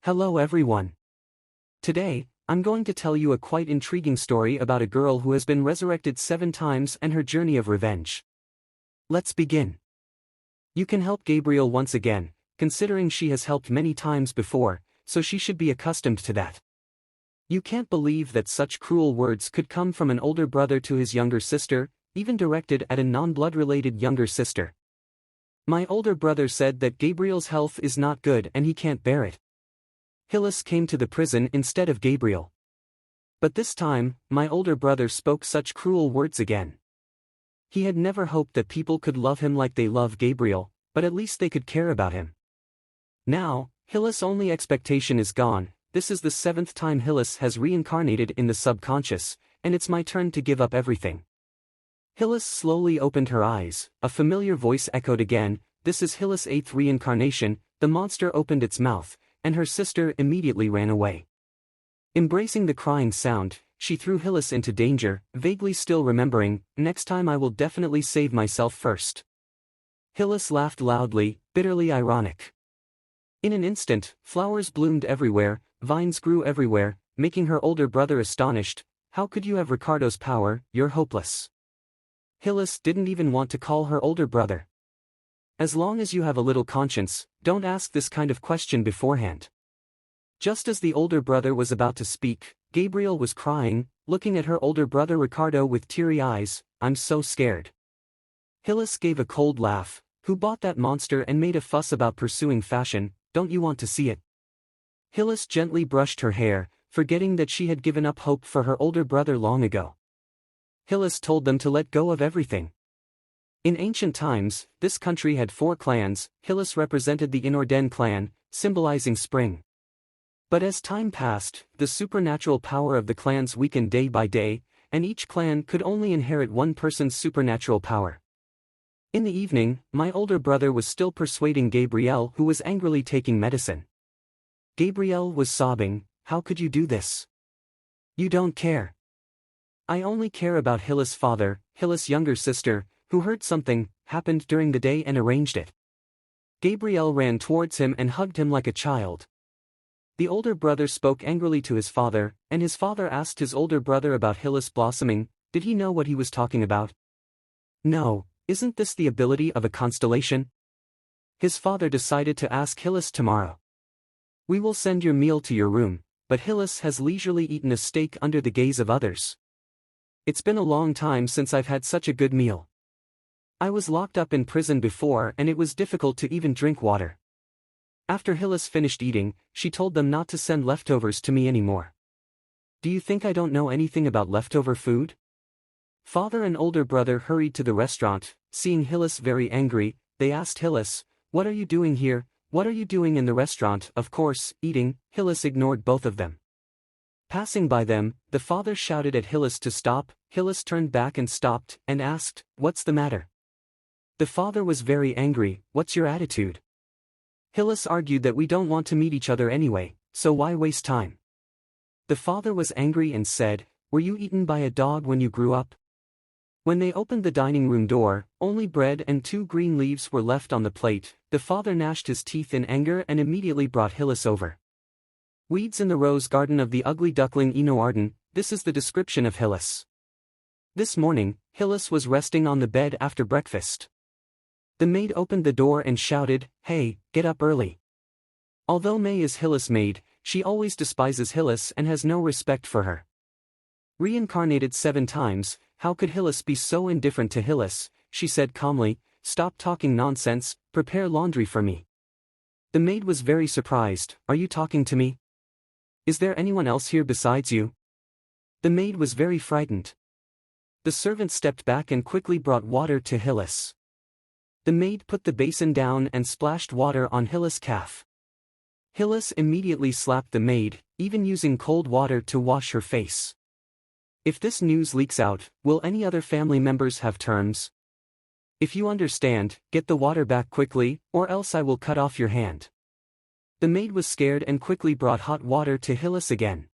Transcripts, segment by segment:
Hello everyone. Today, I'm going to tell you a quite intriguing story about a girl who has been resurrected 7 times and her journey of revenge. Let's begin. You can help Gabriel once again, considering she has helped many times before, so she should be accustomed to that. You can't believe that such cruel words could come from an older brother to his younger sister, even directed at a non-blood-related younger sister. My older brother said that Gabriel's health is not good and he can't bear it. Hillis came to the prison instead of Gabriel. But this time, my older brother spoke such cruel words again. He had never hoped that people could love him like they love Gabriel, but at least they could care about him. Now, Hillis' only expectation is gone. This is the 7th time Hillis has reincarnated in the subconscious, and it's my turn to give up everything. Hillis slowly opened her eyes, a familiar voice echoed again, this is Hillis' 8th reincarnation. The monster opened its mouth, and her sister immediately ran away. Embracing the crying sound, she threw Hillis into danger, vaguely still remembering, next time I will definitely save myself first. Hillis laughed loudly, bitterly ironic. In an instant, flowers bloomed everywhere, vines grew everywhere, making her older brother astonished. How could you have Ricardo's power? You're hopeless. Hillis didn't even want to call her older brother. As long as you have a little conscience, don't ask this kind of question beforehand. Just as the older brother was about to speak, Gabriel was crying, looking at her older brother Ricardo with teary eyes. I'm so scared. Hillis gave a cold laugh. Who bought that monster and made a fuss about pursuing fashion? Don't you want to see it? Hillis gently brushed her hair, forgetting that she had given up hope for her older brother long ago. Hillis told them to let go of everything. In ancient times, this country had 4 clans. Hillis represented the Inorden clan, symbolizing spring. But as time passed, the supernatural power of the clans weakened day by day, and each clan could only inherit one person's supernatural power. In the evening, my older brother was still persuading Gabriel, who was angrily taking medicine. Gabriel was sobbing, how could you do this? You don't care. I only care about Hillis' father, Hillis' younger sister, who heard something happened during the day and arranged it. Gabriel ran towards him and hugged him like a child. The older brother spoke angrily to his father, and his father asked his older brother about Hillis blossoming. Did he know what he was talking about? No, isn't this the ability of a constellation? His father decided to ask Hillis tomorrow. We will send your meal to your room, but Hillis has leisurely eaten a steak under the gaze of others. It's been a long time since I've had such a good meal. I was locked up in prison before and it was difficult to even drink water. After Hillis finished eating, she told them not to send leftovers to me anymore. Do you think I don't know anything about leftover food? Father and older brother hurried to the restaurant. Seeing Hillis very angry, they asked Hillis, what are you doing here? What are you doing in the restaurant? Of course, eating. Hillis ignored both of them. Passing by them, the father shouted at Hillis to stop. Hillis turned back and stopped, and asked, what's the matter? The father was very angry. What's your attitude? Hillis argued that we don't want to meet each other anyway, so why waste time? The father was angry and said, were you eaten by a dog when you grew up? When they opened the dining room door, only bread and 2 green leaves were left on the plate. The father gnashed his teeth in anger and immediately brought Hillis over. Weeds in the rose garden of the ugly duckling Enoarden. This is the description of Hillis. This morning, Hillis was resting on the bed after breakfast. The maid opened the door and shouted, hey, get up early. Although May is Hillis' maid, she always despises Hillis and has no respect for her. Reincarnated 7 times, how could Hillis be so indifferent to Hillis? She said calmly, stop talking nonsense, prepare laundry for me. The maid was very surprised, are you talking to me? Is there anyone else here besides you? The maid was very frightened. The servant stepped back and quickly brought water to Hillis. The maid put the basin down and splashed water on Hillis' calf. Hillis immediately slapped the maid, even using cold water to wash her face. If this news leaks out, will any other family members have terms? If you understand, get the water back quickly, or else I will cut off your hand. The maid was scared and quickly brought hot water to Hillis again.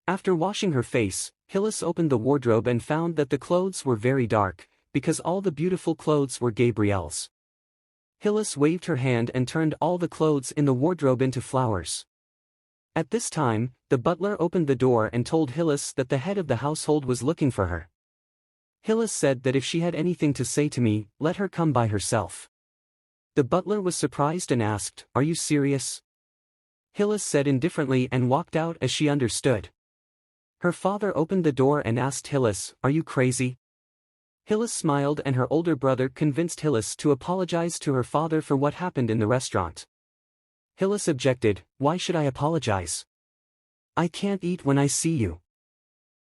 After washing her face, Hillis opened the wardrobe and found that the clothes were very dark, because all the beautiful clothes were Gabriel's. Hillis waved her hand and turned all the clothes in the wardrobe into flowers. At this time, the butler opened the door and told Hillis that the head of the household was looking for her. Hillis said that if she had anything to say to me, let her come by herself. The butler was surprised and asked, "Are you serious?" Hillis said indifferently and walked out as she understood. Her father opened the door and asked Hillis, "Are you crazy?" Hillis smiled and her older brother convinced Hillis to apologize to her father for what happened in the restaurant. Hillis objected, "Why should I apologize? I can't eat when I see you."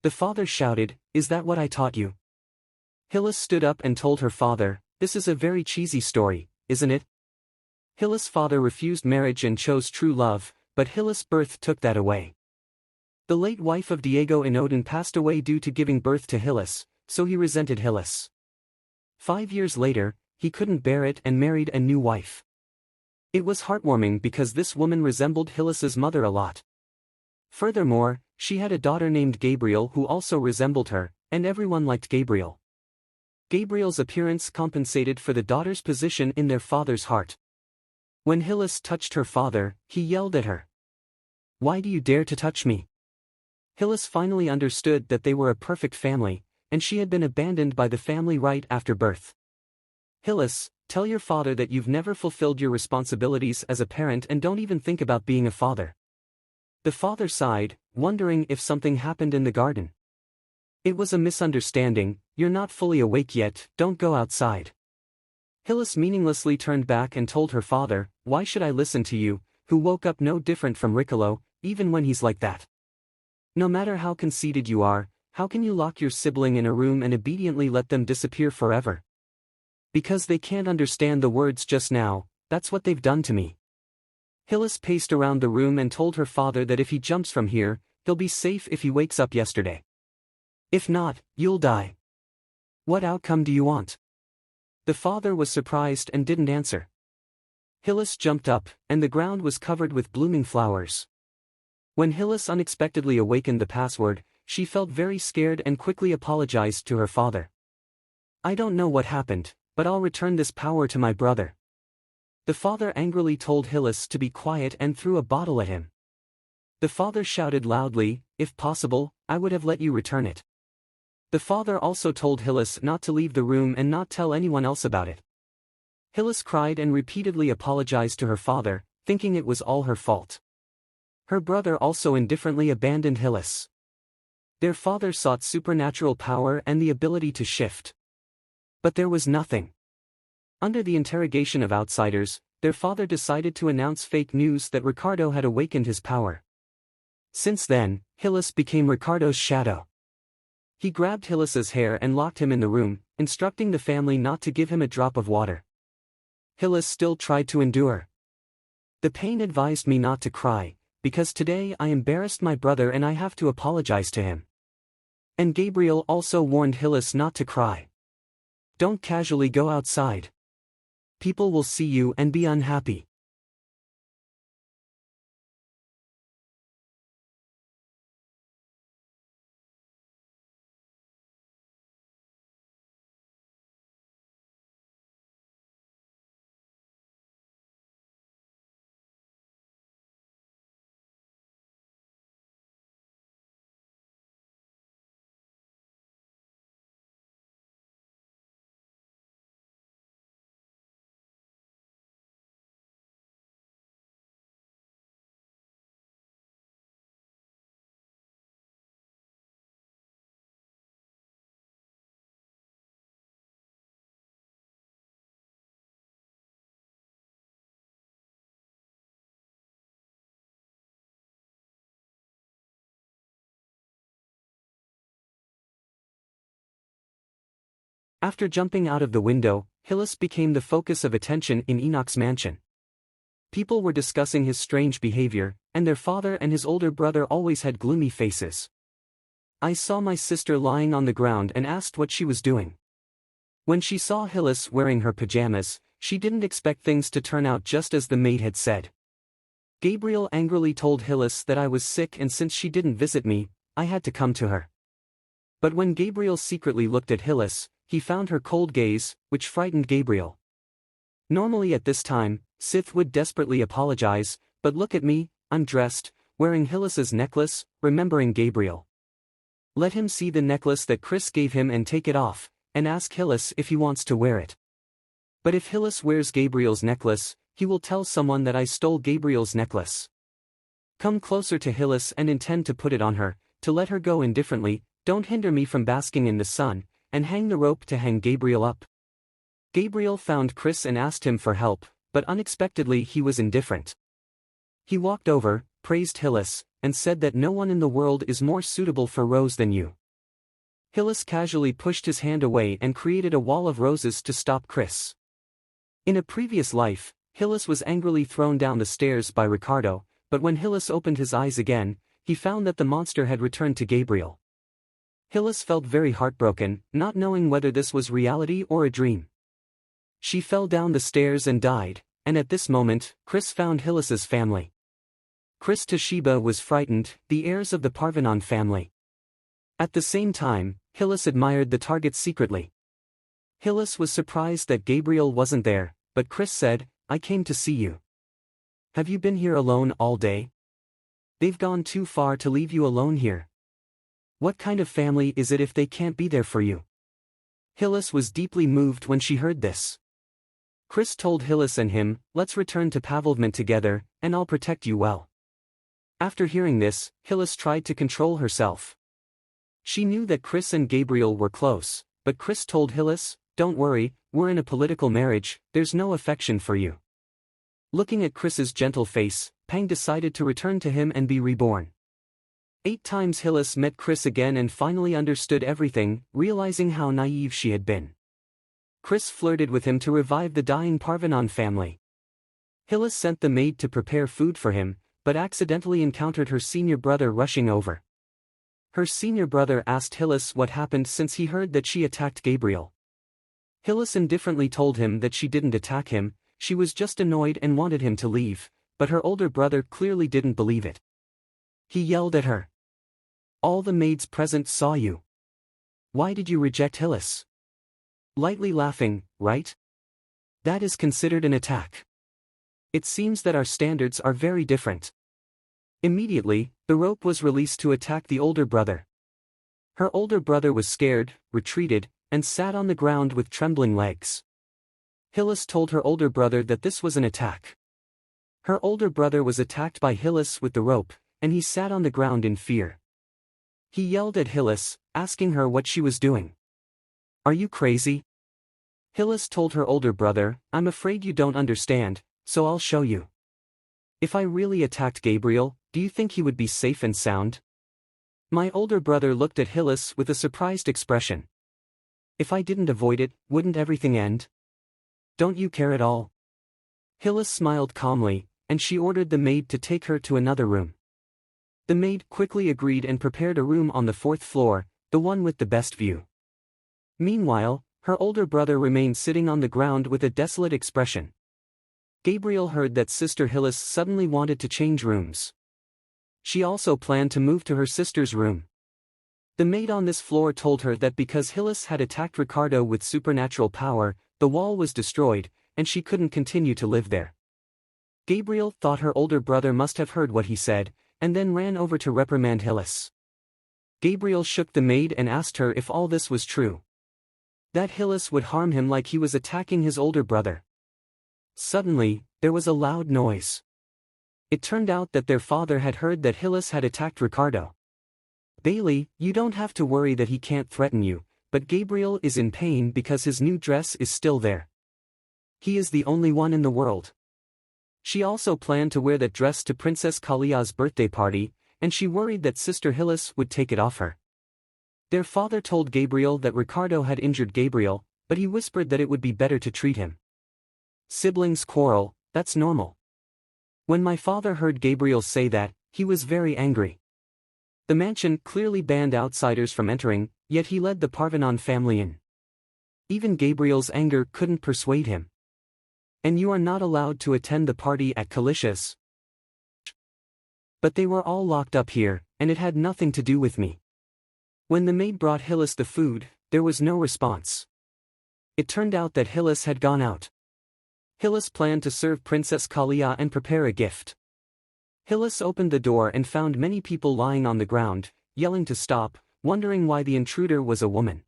The father shouted, "Is that what I taught you?" Hillis stood up and told her father, "This is a very cheesy story, isn't it?" Hillis' father refused marriage and chose true love, but Hillis' birth took that away. The late wife of Diego Inodin passed away due to giving birth to Hillis, so he resented Hillis. 5 years later, he couldn't bear it and married a new wife. It was heartwarming because this woman resembled Hillis's mother a lot. Furthermore, she had a daughter named Gabriel who also resembled her, and everyone liked Gabriel. Gabriel's appearance compensated for the daughter's position in their father's heart. When Hillis touched her father, he yelled at her. "Why do you dare to touch me?" Hillis finally understood that they were a perfect family, and she had been abandoned by the family right after birth. "Hillis, tell your father that you've never fulfilled your responsibilities as a parent and don't even think about being a father." The father sighed, wondering if something happened in the garden. "It was a misunderstanding, you're not fully awake yet, don't go outside." Hillis meaninglessly turned back and told her father, "Why should I listen to you, who woke up no different from Riccolo, even when he's like that? No matter how conceited you are, how can you lock your sibling in a room and obediently let them disappear forever? Because they can't understand the words just now, that's what they've done to me." Hillis paced around the room and told her father that if he jumps from here, he'll be safe if he wakes up yesterday. "If not, you'll die. What outcome do you want?" The father was surprised and didn't answer. Hillis jumped up, and the ground was covered with blooming flowers. When Hillis unexpectedly awakened the password, she felt very scared and quickly apologized to her father. "I don't know what happened, but I'll return this power to my brother." The father angrily told Hillis to be quiet and threw a bottle at him. The father shouted loudly, "If possible, I would have let you return it." The father also told Hillis not to leave the room and not tell anyone else about it. Hillis cried and repeatedly apologized to her father, thinking it was all her fault. Her brother also indifferently abandoned Hillis. Their father sought supernatural power and the ability to shift. But there was nothing. Under the interrogation of outsiders, their father decided to announce fake news that Ricardo had awakened his power. Since then, Hillis became Ricardo's shadow. He grabbed Hillis's hair and locked him in the room, instructing the family not to give him a drop of water. Hillis still tried to endure. "The pain advised me not to cry, because today I embarrassed my brother and I have to apologize to him." And Gabriel also warned Hillis not to cry. "Don't casually go outside. People will see you and be unhappy." After jumping out of the window, Hillis became the focus of attention in Enoch's mansion. People were discussing his strange behavior, and their father and his older brother always had gloomy faces. I saw my sister lying on the ground and asked what she was doing. When she saw Hillis wearing her pajamas, she didn't expect things to turn out just as the maid had said. Gabriel angrily told Hillis that I was sick and since she didn't visit me, I had to come to her. But when Gabriel secretly looked at Hillis, he found her cold gaze, which frightened Gabriel. Normally at this time, Sith would desperately apologize, but look at me, I'm dressed, wearing Hillis's necklace, remembering Gabriel. Let him see the necklace that Chris gave him and take it off, and ask Hillis if he wants to wear it. But if Hillis wears Gabriel's necklace, he will tell someone that I stole Gabriel's necklace. Come closer to Hillis and intend to put it on her, to let her go indifferently, don't hinder me from basking in the sun, and hang the rope to hang Gabriel up. Gabriel found Chris and asked him for help, but unexpectedly he was indifferent. He walked over, praised Hillis, and said that no one in the world is more suitable for Rose than you. Hillis casually pushed his hand away and created a wall of roses to stop Chris. In a previous life, Hillis was angrily thrown down the stairs by Ricardo, but when Hillis opened his eyes again, he found that the monster had returned to Gabriel. Hillis felt very heartbroken, not knowing whether this was reality or a dream. She fell down the stairs and died, and at this moment, Chris found Hillis's family. Chris Toshiba was frightened, the heirs of the Parvanon family. At the same time, Hillis admired the target secretly. Hillis was surprised that Gabriel wasn't there, but Chris said, I came to see you. Have you been here alone all day? They've gone too far to leave you alone here. What kind of family is it if they can't be there for you? Hillis was deeply moved when she heard this. Chris told Hillis and him, let's return to Pavlovment together, and I'll protect you well. After hearing this, Hillis tried to control herself. She knew that Chris and Gabriel were close, but Chris told Hillis, don't worry, we're in a political marriage, there's no affection for you. Looking at Chris's gentle face, Pang decided to return to him and be reborn. 8 times Hillis met Chris again and finally understood everything, realizing how naive she had been. Chris flirted with him to revive the dying Parvanon family. Hillis sent the maid to prepare food for him, but accidentally encountered her senior brother rushing over. Her senior brother asked Hillis what happened since he heard that she attacked Gabriel. Hillis indifferently told him that she didn't attack him, she was just annoyed and wanted him to leave, but her older brother clearly didn't believe it. He yelled at her. All the maids present saw you. Why did you reject Hillis? Lightly laughing, right? That is considered an attack. It seems that our standards are very different. Immediately, the rope was released to attack the older brother. Her older brother was scared, retreated, and sat on the ground with trembling legs. Hillis told her older brother that this was an attack. Her older brother was attacked by Hillis with the rope, and he sat on the ground in fear. He yelled at Hillis, asking her what she was doing. Are you crazy? Hillis told her older brother, I'm afraid you don't understand, so I'll show you. If I really attacked Gabriel, do you think he would be safe and sound? My older brother looked at Hillis with a surprised expression. If I didn't avoid it, wouldn't everything end? Don't you care at all? Hillis smiled calmly, and she ordered the maid to take her to another room. The maid quickly agreed and prepared a room on the 4th floor, the one with the best view. Meanwhile, her older brother remained sitting on the ground with a desolate expression. Gabriel heard that Sister Hillis suddenly wanted to change rooms. She also planned to move to her sister's room. The maid on this floor told her that because Hillis had attacked Ricardo with supernatural power, the wall was destroyed, and she couldn't continue to live there. Gabriel thought her older brother must have heard what he said, and then ran over to reprimand Hillis. Gabriel shook the maid and asked her if all this was true. That Hillis would harm him like he was attacking his older brother. Suddenly, there was a loud noise. It turned out that their father had heard that Hillis had attacked Ricardo. Bailey, you don't have to worry that he can't threaten you, but Gabriel is in pain because his new dress is still there. He is the only one in the world. She also planned to wear that dress to Princess Kalia's birthday party, and she worried that Sister Hillis would take it off her. Their father told Gabriel that Ricardo had injured Gabriel, but he whispered that it would be better to treat him. Siblings quarrel, that's normal. When my father heard Gabriel say that, he was very angry. The mansion clearly banned outsiders from entering, yet he led the Parvanon family in. Even Gabriel's anger couldn't persuade him. And you are not allowed to attend the party at Kalicious. But they were all locked up here, and it had nothing to do with me. When the maid brought Hillis the food, there was no response. It turned out that Hillis had gone out. Hillis planned to serve Princess Kalia and prepare a gift. Hillis opened the door and found many people lying on the ground, yelling to stop, wondering why the intruder was a woman.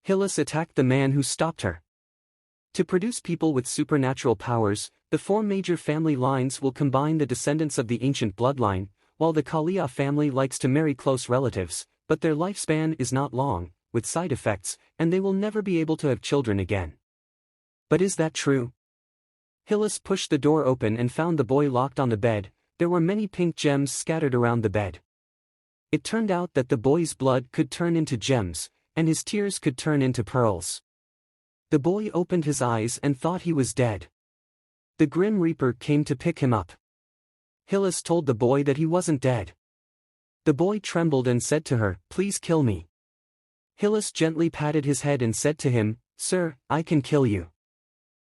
Hillis attacked the man who stopped her. To produce people with supernatural powers, the four major family lines will combine the descendants of the ancient bloodline, while the Kalia family likes to marry close relatives, but their lifespan is not long, with side effects, and they will never be able to have children again. But is that true? Hillis pushed the door open and found the boy locked on the bed. There were many pink gems scattered around the bed. It turned out that the boy's blood could turn into gems, and his tears could turn into pearls. The boy opened his eyes and thought he was dead. The Grim Reaper came to pick him up. Hillis told the boy that he wasn't dead. The boy trembled and said to her, "Please kill me." Hillis gently patted his head and said to him, "Sir, I can kill you."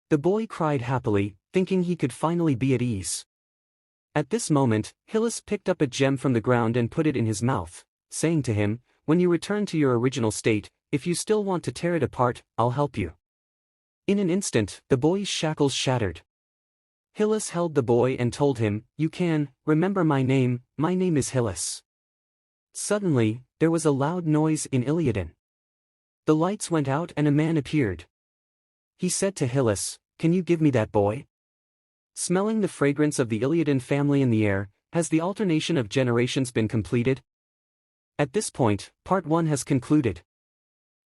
The boy cried happily, thinking he could finally be at ease. At this moment, Hillis picked up a gem from the ground and put it in his mouth, saying to him, "When you return to your original state, if you still want to tear it apart, I'll help you." In an instant, the boy's shackles shattered. Hillis held the boy and told him, "You can, remember my name is Hillis." Suddenly, there was a loud noise in Iliaden. The lights went out and a man appeared. He said to Hillis, "Can you give me that boy?" Smelling the fragrance of the Iliaden family in the air, has the alternation of generations been completed? At this point, part 1 has concluded.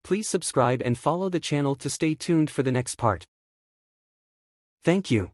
Please subscribe and follow the channel to stay tuned for the next part. Thank you.